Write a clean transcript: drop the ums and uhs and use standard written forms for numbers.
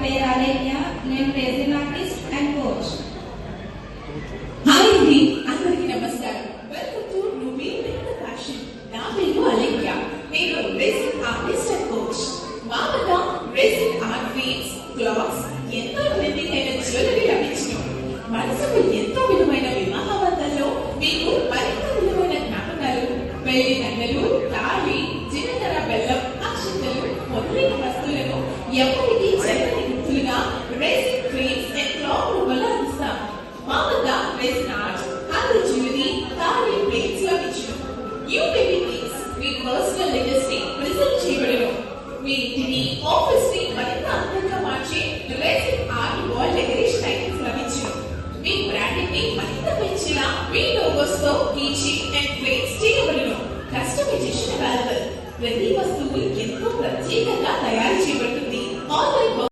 పేరు అలేఖ్య. నేను resin artist and coach. Hi అండి, అందరికీ నమస్కారం. వెల్కమ్ టు నువ్వే ఫ్యాషన్. నా పేరు అలేఖ్య. నేను రెజిన్ ఆర్టిస్ట్ అండ్ కోచ్. మా వద్ద రెజిన్ ఆర్ట్ క్రీమ్స్, క్లాత్స్, ఎంతో ట్రెండింగ్ అయిన జ్యువెలరీ లభించును. మనసుకు ఎంతో విలువైన వివాహవంతంలో మీకు మరింత విలువైన జ్ఞాపకాలు, పెళ్లి దండలు, తాళి, జీలకర్ర బెల్లం, అక్షంతలు మొదలైన వస్తువులను ఎవరికి చెల్లని గుర్తులుగా రెజిన్ క్రీమ్స్ అండ్ క్లాత్ రూపంలో అందిస్తాం. మా వద్ద రెజిన్ ఆర్ట్, హ్యాండ్ జ్యువెలరీ, తాళి ప్లేట్స్ లభించును. న్యూ బేబీ కేక్స్ మీ పర్సనల్ లెటర్స్ ని ప్రిజర్వ్ చేయబడును. మీ ఇంటిని, ఆఫీస్ ని మరింత అందంగా మార్చే resin art wall decoration items లభించును. మీ బ్రాండింగ్ ని మరింత పెంచేలా మీ లోగోస్ తో కీచైన్ అండ్ ప్లేట్స్ చేయబడును. Customisation available. ప్రతి వస్తువు ఎంతో ప్రత్యేకంగా తయారు చేయబడుతుంది. ఆన్లైన్